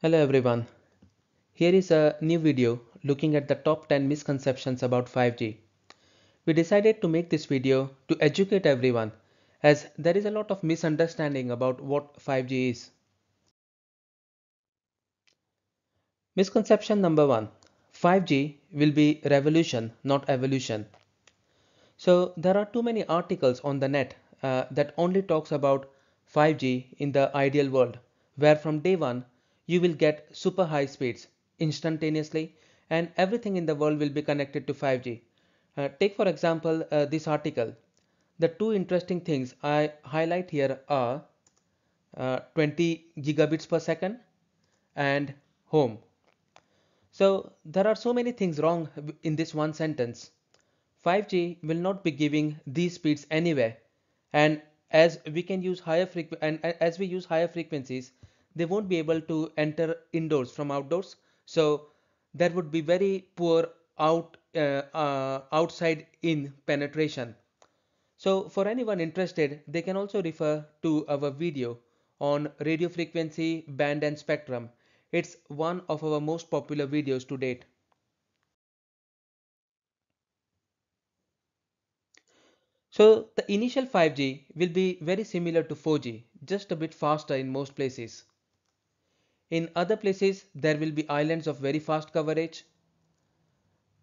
Hello everyone. Here is a new video looking at the top 10 misconceptions about 5G. We decided to make this video to educate everyone as there is a lot of misunderstanding about what 5G is. Misconception number 1. 5G will be revolution, not evolution. So there are too many articles on the net that only talks about 5G in the ideal world, where from day one you will get super high speeds instantaneously and everything in the world will be connected to 5G. Take for example this article. The two interesting things I highlight here are 20 gigabits per second and home. So there are so many things wrong in this one sentence. 5G will not be giving these speeds anywhere, and as we can use as we use higher frequencies, they won't be able to enter indoors from outdoors. So there would be very poor outside in penetration. So for anyone interested, they can also refer to our video on radio frequency, band and spectrum. It's one of our most popular videos to date. So the initial 5G will be very similar to 4G, just a bit faster in most places. In other places, there will be islands of very fast coverage.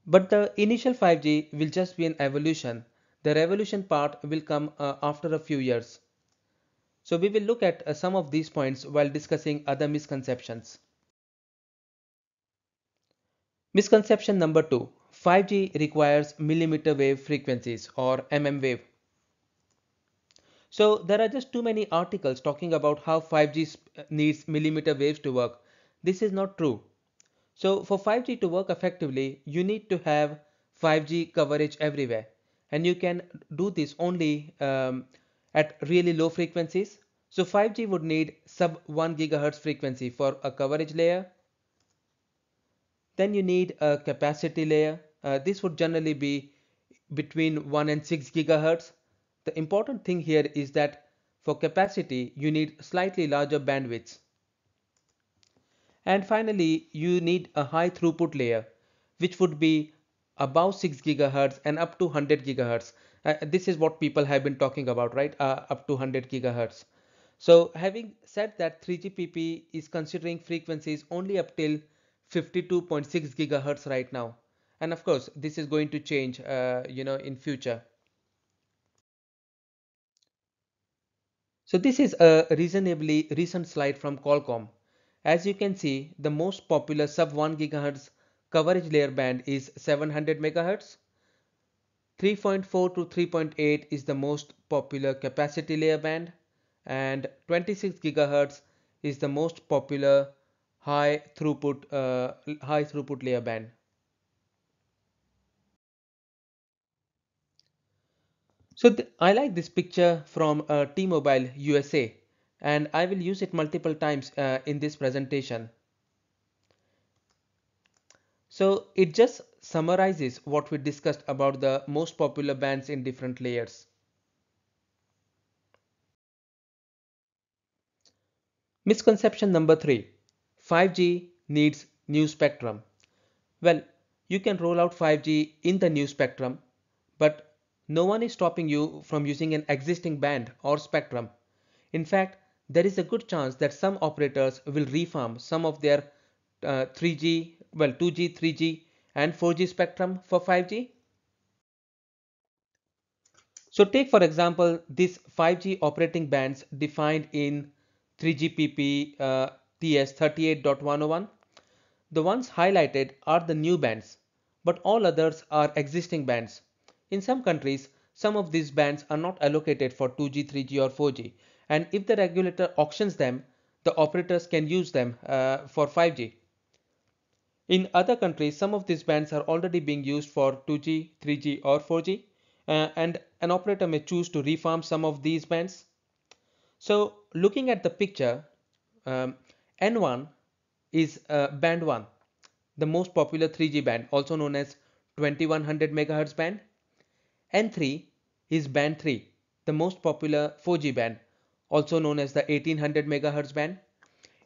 But the initial 5G will just be an evolution. The revolution part will come after a few years. So we will look at some of these points while discussing other misconceptions. Misconception number 2. 5G requires millimeter wave frequencies or mmWave. So there are just too many articles talking about how 5G needs millimeter waves to work. This is not true. So for 5G to work effectively, you need to have 5G coverage everywhere. And you can do this only at really low frequencies. So 5G would need sub 1 gigahertz frequency for a coverage layer. Then you need a capacity layer. This would generally be between 1 and 6 gigahertz. The important thing here is that for capacity you need slightly larger bandwidths. And finally you need a high throughput layer which would be above 6 gigahertz and up to 100 gigahertz. This is what people have been talking about, right? Up to 100 gigahertz. So having said that, 3GPP is considering frequencies only up till 52.6 gigahertz right now, and of course this is going to change in future. So this is a reasonably recent slide from Qualcomm. As you can see, the most popular sub 1 gigahertz coverage layer band is 700 megahertz. 3.4 to 3.8 is the most popular capacity layer band, and 26 gigahertz is the most popular high throughput layer band. So I like this picture from T-Mobile USA, and I will use it multiple times in this presentation. So it just summarizes what we discussed about the most popular bands in different layers. Misconception number 3. 5G needs new spectrum. Well, you can roll out 5G in the new spectrum, but no one is stopping you from using an existing band or spectrum. In fact, there is a good chance that some operators will refarm some of their 3G, 2G, 3G and 4G spectrum for 5G. So take for example these 5G operating bands defined in 3GPP TS 38.101. The ones highlighted are the new bands, but all others are existing bands. In some countries, some of these bands are not allocated for 2G, 3G or 4G, and if the regulator auctions them, the operators can use them for 5G. In other countries, some of these bands are already being used for 2G, 3G or 4G, and an operator may choose to refarm some of these bands. So looking at the picture, N1 is band 1, the most popular 3G band, also known as 2100 MHz band. N3 is band 3, the most popular 4G band, also known as the 1800 MHz band.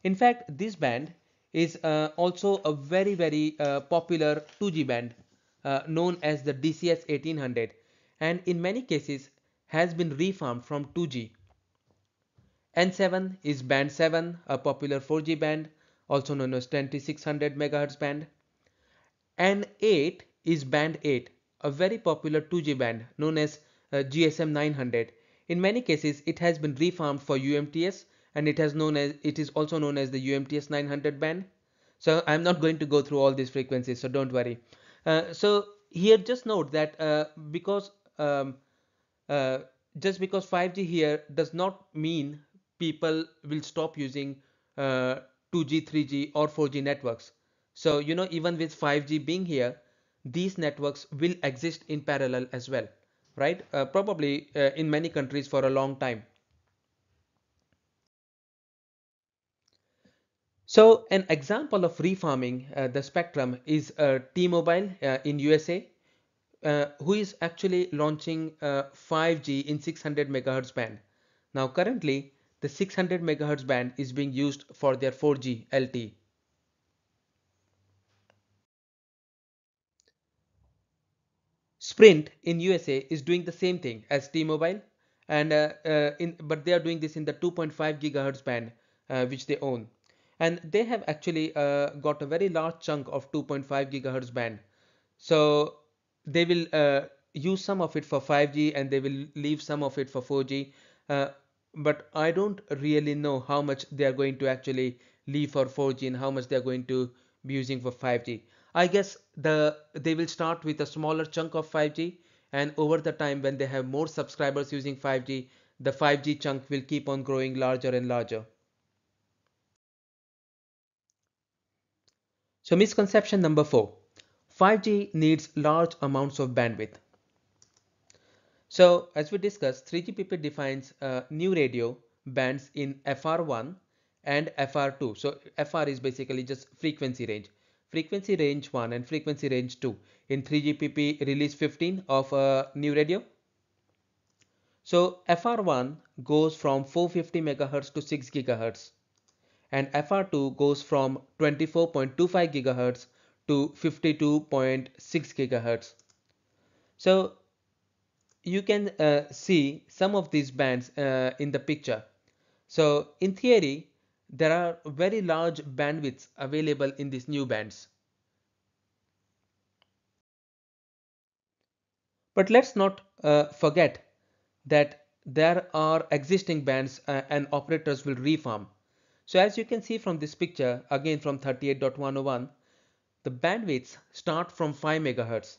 In fact, this band is also a very popular 2G band known as the DCS 1800, and in many cases has been refarmed from 2G. N7 is band 7, a popular 4G band also known as 2600 MHz band. N8 is band 8, a very popular 2G band known as GSM 900. In many cases it has been refarmed for UMTS, and it is also known as the UMTS 900 band. So I'm not going to go through all these frequencies, so don't worry. So here just note that because uh, just because 5G here does not mean people will stop using 2G, 3G or 4G networks. So even with 5G being here, these networks will exist in parallel as well, right? Probably in many countries for a long time. So an example of refarming the spectrum is T-Mobile in USA, who is actually launching 5G in 600 MHz band. Now currently the 600 MHz band is being used for their 4G LTE. Sprint in USA is doing the same thing as T-Mobile, and but they are doing this in the 2.5 gigahertz band, which they own, and they have actually got a very large chunk of 2.5 gigahertz band. So they will use some of it for 5G and they will leave some of it for 4G. Uh, but I don't really know how much they are going to actually leave for 4G and how much they are going to be using for 5G. I guess they will start with a smaller chunk of 5G, and over the time when they have more subscribers using 5G, the 5G chunk will keep on growing larger and larger. So misconception number 4. 5G needs large amounts of bandwidth. So as we discussed, 3GPP defines new radio bands in FR1 and FR2. So FR is basically just frequency range. Frequency range 1 and frequency range 2 in 3GPP release 15 of new radio. So FR1 goes from 450 MHz to 6 GHz, and FR2 goes from 24.25 GHz to 52.6 GHz. So you can see some of these bands in the picture. So in theory, there are very large bandwidths available in these new bands. But let's not forget that there are existing bands and operators will reform. So as you can see from this picture, again from 38.101, the bandwidths start from 5 megahertz.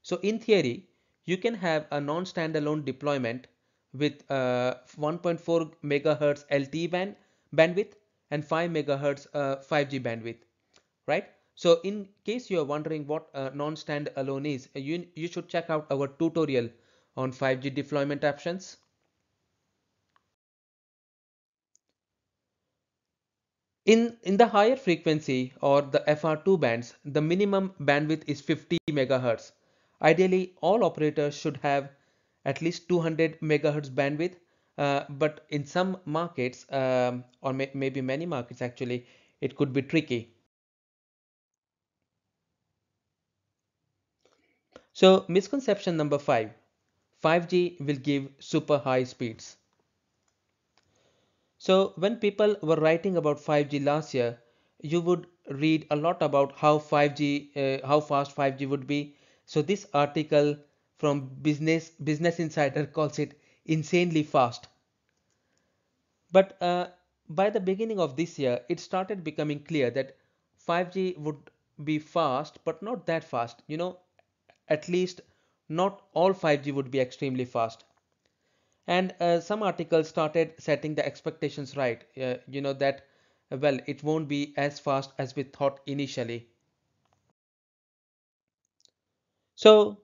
So in theory, you can have a non-standalone deployment with 1.4 megahertz LTE bandwidth and 5 megahertz 5G bandwidth, right? So in case you are wondering what non-standalone is, you should check out our tutorial on 5G deployment options. In the higher frequency or the FR2 bands, the minimum bandwidth is 50 megahertz. Ideally, all operators should have at least 200 megahertz bandwidth, but in some markets, or maybe many markets actually, it could be tricky. So misconception number 5, 5G will give super high speeds. So when people were writing about 5G last year, you would read a lot about how fast 5G would be. So this article from Business Insider calls it insanely fast. But by the beginning of this year, it started becoming clear that 5G would be fast, but not that fast. At least not all 5G would be extremely fast. And some articles started setting the expectations right, that well, it won't be as fast as we thought initially. So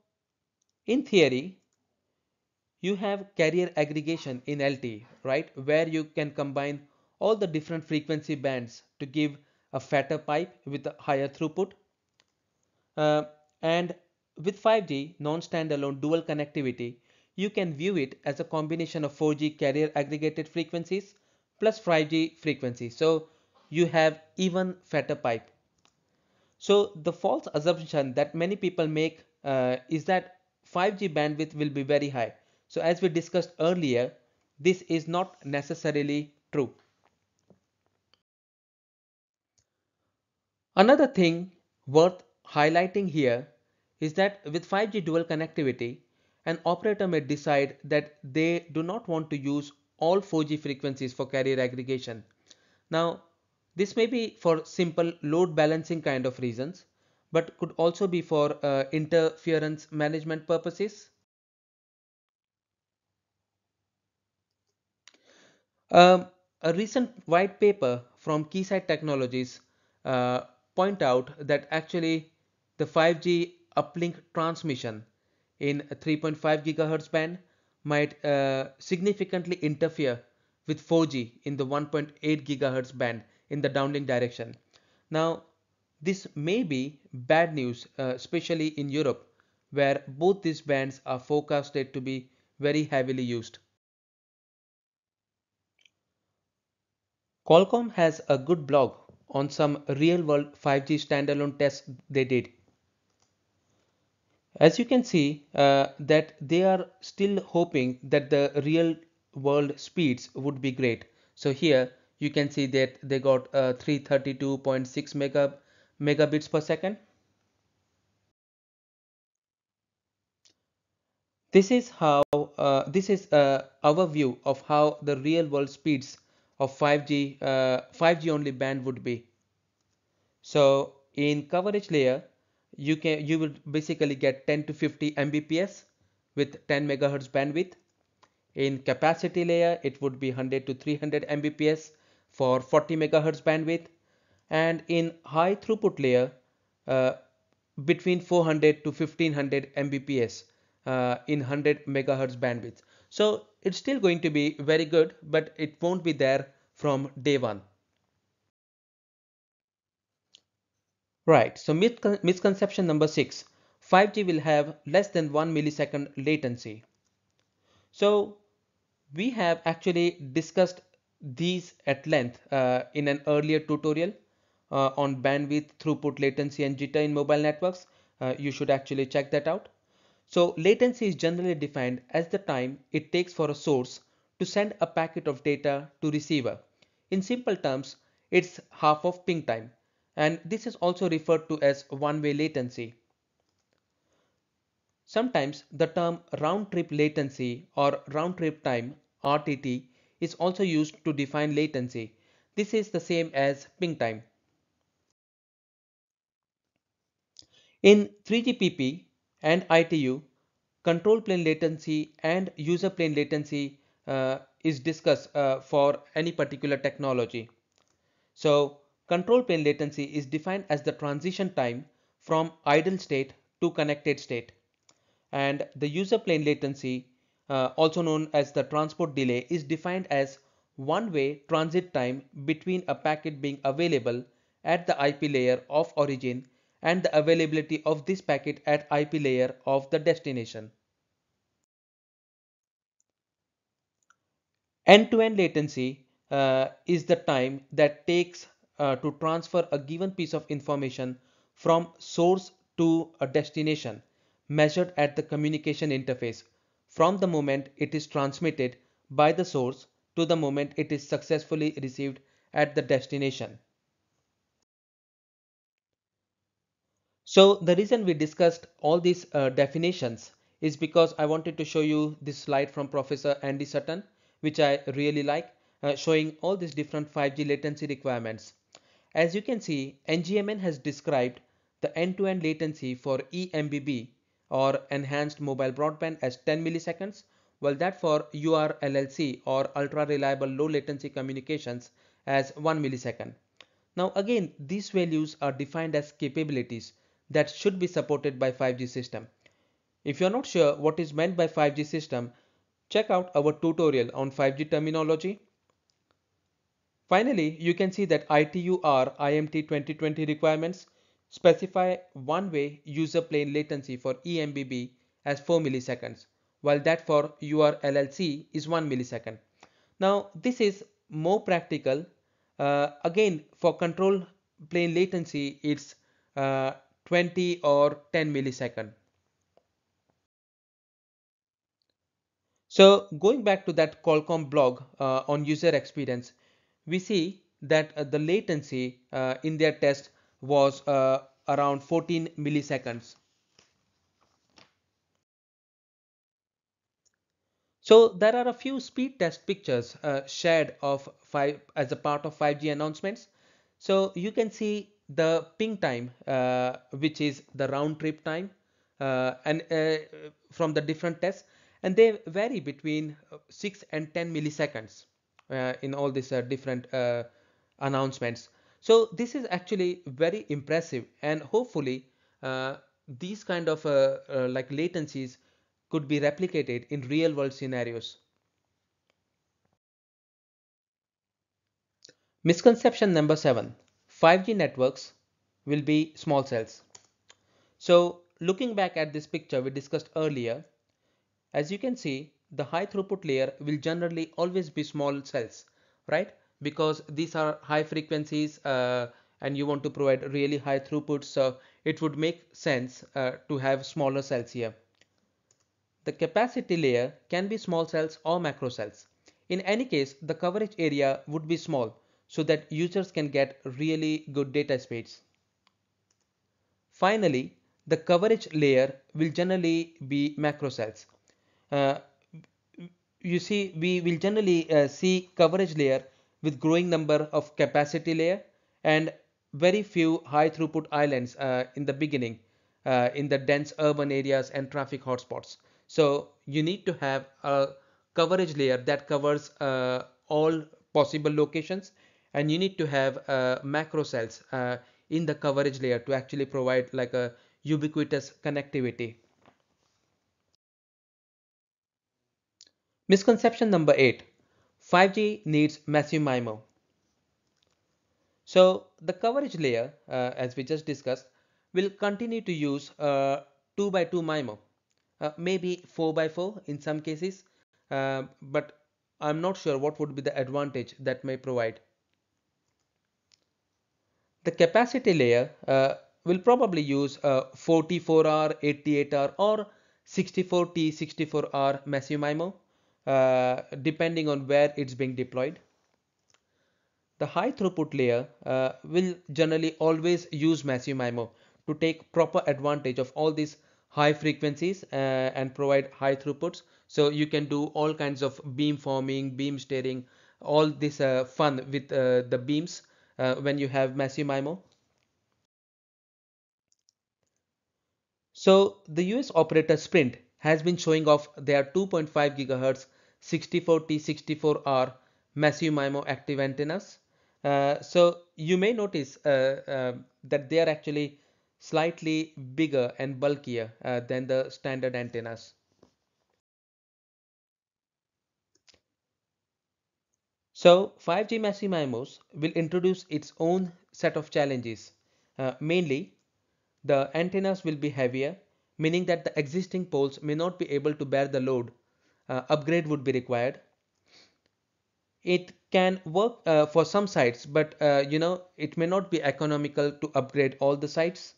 in theory, you have carrier aggregation in LTE, right, where you can combine all the different frequency bands to give a fatter pipe with a higher throughput. And with 5G non-standalone dual connectivity, you can view it as a combination of 4G carrier aggregated frequencies plus 5G frequencies. So you have even fatter pipe. So the false assumption that many people make is that 5G bandwidth will be very high. So as we discussed earlier, this is not necessarily true. Another thing worth highlighting here is that with 5G dual connectivity, an operator may decide that they do not want to use all 4G frequencies for carrier aggregation. Now, this may be for simple load balancing kind of reasons, but could also be for interference management purposes. A recent white paper from Keysight Technologies uh, point out that actually the 5G uplink transmission in a 3.5 gigahertz band might significantly interfere with 4G in the 1.8 gigahertz band in the downlink direction. Now, this may be bad news, especially in Europe, where both these bands are forecasted to be very heavily used. Qualcomm has a good blog on some real-world 5G standalone tests they did. As you can see, that they are still hoping that the real-world speeds would be great. So here you can see that they got 332.6 megabits per second. This is our view of how the real-world speeds of 5G only band would be. So in coverage layer, you will basically get 10 to 50 Mbps with 10 megahertz bandwidth. In capacity layer, it would be 100 to 300 Mbps for 40 megahertz bandwidth, and in high throughput layer, uh, between 400 to 1500 Mbps in 100 megahertz bandwidth. So it's still going to be very good, but it won't be there from day one. Right, so misconception number 6, 5G will have less than 1 millisecond latency. So we have actually discussed these at length in an earlier tutorial on bandwidth, throughput, latency and jitter in mobile networks. You should actually check that out. So latency is generally defined as the time it takes for a source to send a packet of data to receiver. In simple terms, it's half of ping time, and this is also referred to as one-way latency. Sometimes the term round-trip latency or round-trip time (RTT) is also used to define latency. This is the same as ping time. In 3GPP and ITU, control plane latency and user plane latency is discussed for any particular technology. So control plane latency is defined as the transition time from idle state to connected state, and the user plane latency, also known as the transport delay, is defined as one-way transit time between a packet being available at the IP layer of origin and the availability of this packet at IP layer of the destination. End-to-end latency is the time that takes to transfer a given piece of information from source to a destination, measured at the communication interface, from the moment it is transmitted by the source to the moment it is successfully received at the destination. So the reason we discussed all these definitions is because I wanted to show you this slide from Professor Andy Sutton, which I really like, showing all these different 5G latency requirements. As you can see, NGMN has described the end-to-end latency for eMBB or enhanced mobile broadband as 10 milliseconds, while that for URLLC or ultra reliable low latency communications as 1 millisecond. Now again, these values are defined as capabilities that should be supported by 5G system. If you're not sure what is meant by 5G system, check out our tutorial on 5G terminology. Finally, you can see that ITU-R IMT 2020 requirements specify one-way user plane latency for eMBB as 4 milliseconds, while that for URLLC is 1 millisecond. Now, this is more practical Again, for control plane latency, it's 20 or 10 millisecond. So going back to that Qualcomm blog on user experience, we see that the latency in their test was around 14 milliseconds. So there are a few speed test pictures shared of 5 as a part of 5G announcements. So you can see the ping time, which is the round trip time, and from the different tests, and they vary between 6 and 10 milliseconds in all these different announcements. So this is actually very impressive, and hopefully these kind of like latencies could be replicated in real world scenarios. Misconception number 7: 5G networks will be small cells. So looking back at this picture we discussed earlier, as you can see, the high throughput layer will generally always be small cells, right? Because these are high frequencies and you want to provide really high throughput, so it would make sense to have smaller cells here. The capacity layer can be small cells or macro cells. In any case, the coverage area would be small so that users can get really good data speeds. Finally, the coverage layer will generally be macro cells. Uh, you see, we will generally see coverage layer with growing number of capacity layer and very few high throughput islands in the beginning in the dense urban areas and traffic hotspots. So you need to have a coverage layer that covers all possible locations, and you need to have macro cells in the coverage layer to actually provide like a ubiquitous connectivity. Misconception number 8: 5G needs massive MIMO. So the coverage layer, as we just discussed, will continue to use 2 by 2 MIMO, maybe 4 by 4 in some cases, but I'm not sure what would be the advantage that may provide. The capacity layer will probably use 44R, 88R, or 64T, 64R massive MIMO, depending on where it's being deployed. The high throughput layer will generally always use massive MIMO to take proper advantage of all these high frequencies and provide high throughputs. So you can do all kinds of beam forming, beam steering, all this fun with the beams when you have massive MIMO. So the US operator Sprint has been showing off their 2.5 GHz 64T64R massive MIMO active antennas. So you may notice that they are actually slightly bigger and bulkier than the standard antennas. So 5G massive MIMOs will introduce its own set of challenges. Mainly, the antennas will be heavier, meaning that the existing poles may not be able to bear the load. Upgrade would be required. It can work for some sites, but it may not be economical to upgrade all the sites.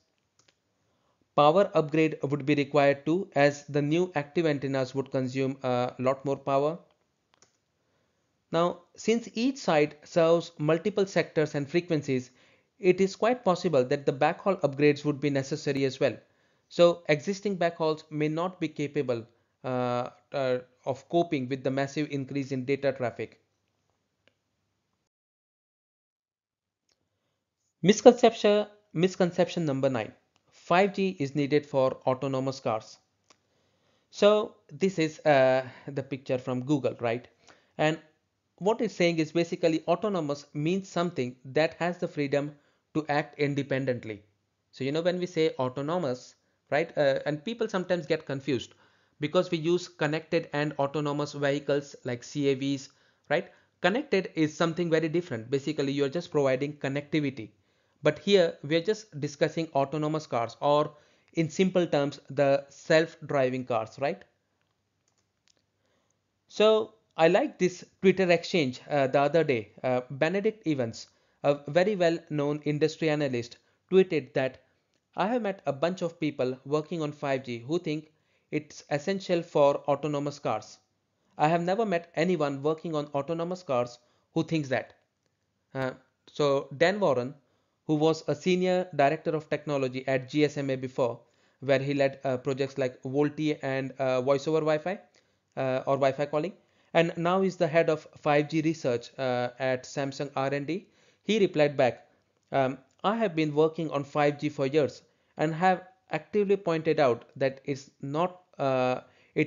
Power upgrade would be required too, as the new active antennas would consume a lot more power. Now, since each site serves multiple sectors and frequencies, it is quite possible that the backhaul upgrades would be necessary as well. So existing backhauls may not be capable of coping with the massive increase in data traffic. Misconception number 9: 5G is needed for autonomous cars. So this is the picture from Google, right? And what it's saying is basically autonomous means something that has the freedom to act independently. So when we say autonomous, right, and people sometimes get confused because we use connected and autonomous vehicles like CAVs, right? Connected is something very different. Basically, you're just providing connectivity. But here we're just discussing autonomous cars, or in simple terms, the self-driving cars, right? So I like this Twitter exchange the other day. Benedict Evans, a very well known industry analyst, tweeted that I have met a bunch of people working on 5G who think it's essential for autonomous cars. I have never met anyone working on autonomous cars who thinks that. Uh, so Dan Warren, who was a senior director of technology at GSMA before, where he led projects like VoLTE and voice over Wi-Fi or Wi-Fi calling, and now is the head of 5G research at Samsung R&D. He replied back, I have been working on 5G for years and have actively pointed out that it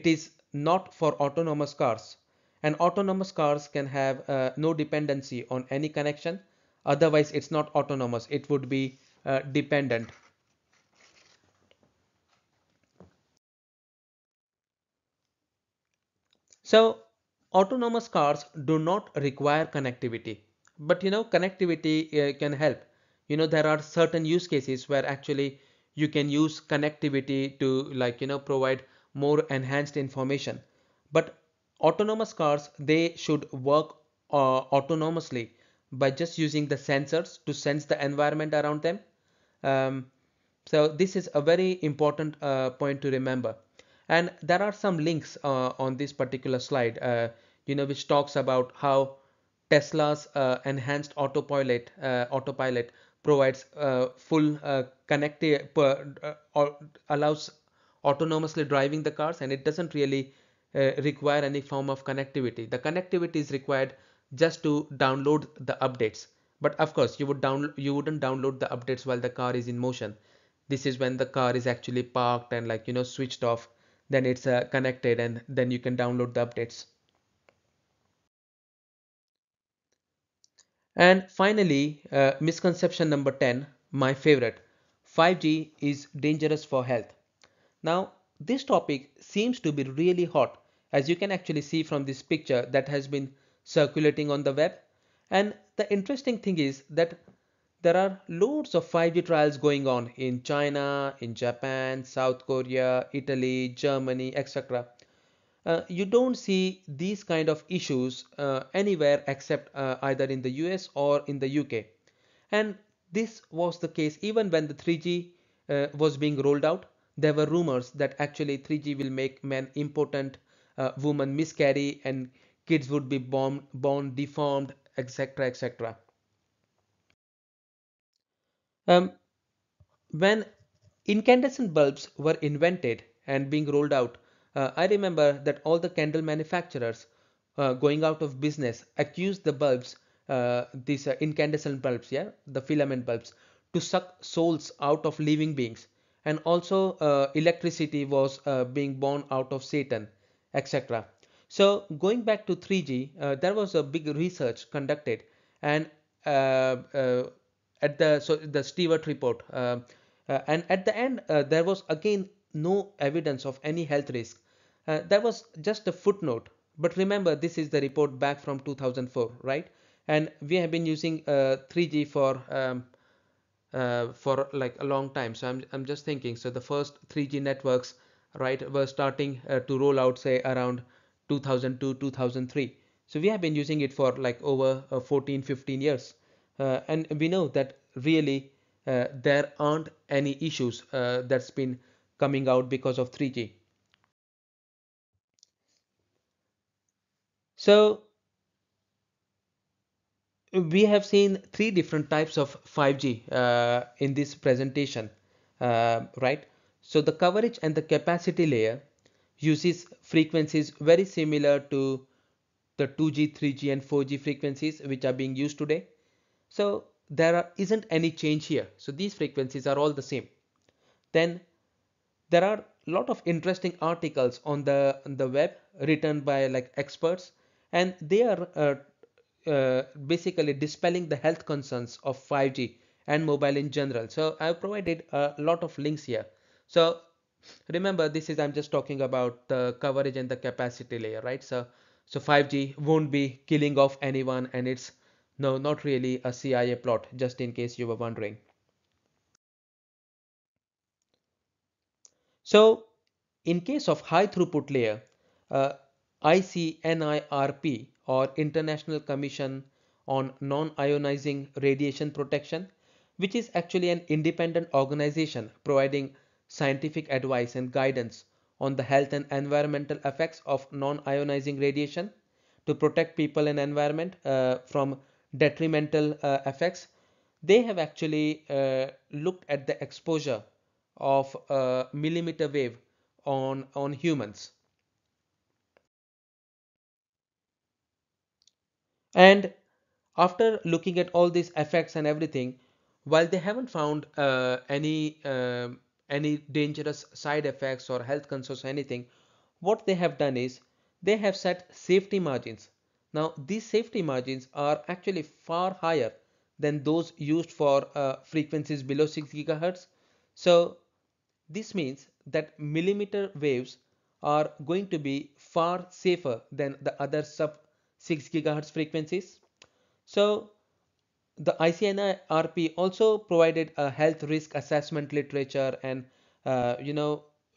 is not for autonomous cars. And autonomous cars can have no dependency on any connection. Otherwise, it's not autonomous. It would be dependent. So autonomous cars do not require connectivity, but connectivity can help. There are certain use cases where actually you can use connectivity to provide more enhanced information. But autonomous cars, they should work autonomously by just using the sensors to sense the environment around them. Um, so this is a very important point to remember. And there are some links on this particular slide, which talks about how Tesla's enhanced autopilot provides full connected, allows autonomously driving the cars, and it doesn't really require any form of connectivity. The connectivity is required just to download the updates. But of course, you wouldn't download the updates while the car is in motion. This is when the car is actually parked and switched off. Then it's connected, and then you can download the updates. And finally, misconception number 10, my favorite: 5G is dangerous for health. Now, this topic seems to be really hot, as you can actually see from this picture that has been circulating on the web. And the interesting thing is that there are loads of 5G trials going on in China, in Japan, South Korea, Italy, Germany, etc. You don't see these kind of issues anywhere except either in the US or in the UK. And this was the case even when the 3G was being rolled out. There were rumors that actually 3G will make men impotent, women miscarry, and kids would be born deformed, etc. etc. Um, when incandescent bulbs were invented and being rolled out, I remember that all the candle manufacturers going out of business accused the bulbs, these incandescent bulbs, yeah, the filament bulbs, to suck souls out of living beings. And also, electricity was being born out of Satan, etc. So, going back to 3G, there was a big research conducted, and uh, at the Stewart report. And at the end, there was again no evidence of any health risk. There was just a footnote. But remember, this is the report back from 2004, right? And we have been using 3G for like a long time. So I'm just thinking. So the first 3G networks, right, were starting to roll out, say around 2002, 2003. So we have been using it for like over 14, 15 years. And we know that really there aren't any issues that's been coming out because of 3G. So we have seen three different types of 5G in this presentation, right? So the coverage and the capacity layer uses frequencies very similar to the 2G, 3G, and 4G frequencies which are being used today. So isn't any change here. So these frequencies are all the same. Then there are a lot of interesting articles on the web written by like experts, and they are basically dispelling the health concerns of 5G and mobile in general. So I've provided a lot of links here. So remember, this is, I'm just talking about the coverage and the capacity layer, right? So 5G won't be killing off anyone, and it's no, not really a CIA plot, just in case you were wondering. So in case of high throughput layer, uh, ICNIRP, or International Commission on Non-Ionizing Radiation Protection, which is actually an independent organization providing scientific advice and guidance on the health and environmental effects of non-ionizing radiation to protect people and environment from detrimental effects. They have actually looked at the exposure of millimeter wave on humans. And after looking at all these effects and everything, while they haven't found any dangerous side effects or health concerns or anything, what they have done is they have set safety margins. Now these safety margins are actually far higher than those used for frequencies below 6 gigahertz. So this means that millimeter waves are going to be far safer than the other sub 6 gigahertz frequencies. So the ICNIRP also provided a health risk assessment literature, and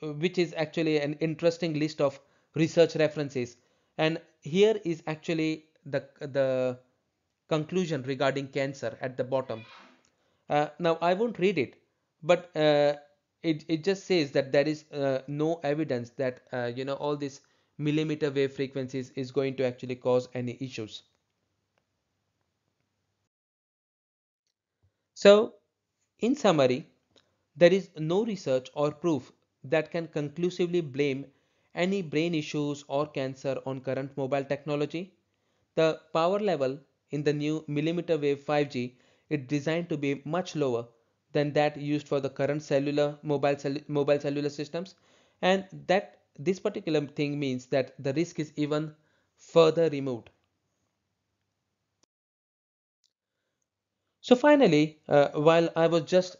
which is actually an interesting list of research references. And here is actually the conclusion regarding cancer at the bottom. Now I won't read it, but it just says that there is no evidence that all these millimeter wave frequencies is going to actually cause any issues. So in summary, there is no research or proof that can conclusively blame any brain issues or cancer on current mobile technology. The power level in the new millimeter wave 5G is designed to be much lower than that used for the current mobile cellular systems, and that this particular thing means that the risk is even further removed. So finally, while I was just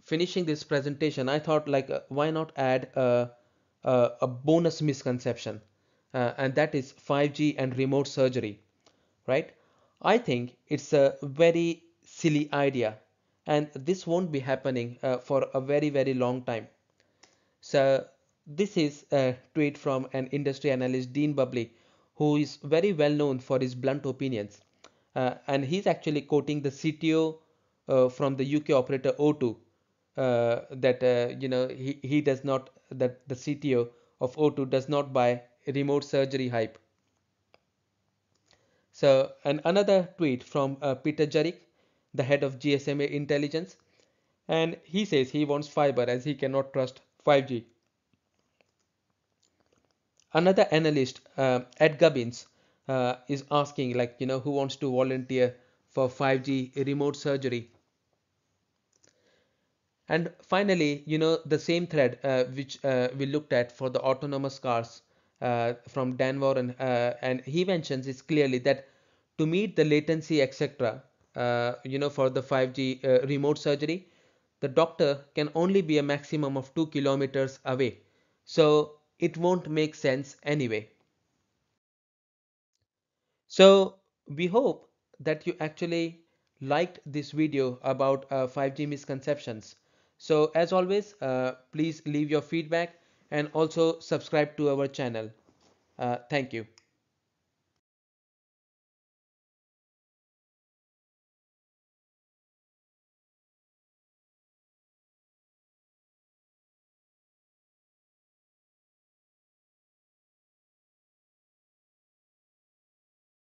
finishing this presentation, I thought like why not add a bonus misconception, and that is 5G and remote surgery, right? I think it's a very silly idea, and this won't be happening for a very long time. So this is a tweet from an industry analyst, Dean Bubley, who is very well known for his blunt opinions. And he's actually quoting the CTO from the UK operator O2, that he does not, that the CTO of O2 does not buy remote surgery hype. So, and another tweet from Peter Jurek, the head of GSMA intelligence, and he says he wants fiber as he cannot trust 5G. Another analyst, Ed Gubbins, is asking like, who wants to volunteer for 5G remote surgery. And finally, the same thread which we looked at for the autonomous cars from Dan Warren, and he mentions is clearly that to meet the latency, etc., for the 5G remote surgery, the doctor can only be a maximum of 2 kilometers away. So it won't make sense anyway. So we hope that you actually liked this video about 5G misconceptions. So as always, please leave your feedback and also subscribe to our channel. Thank you.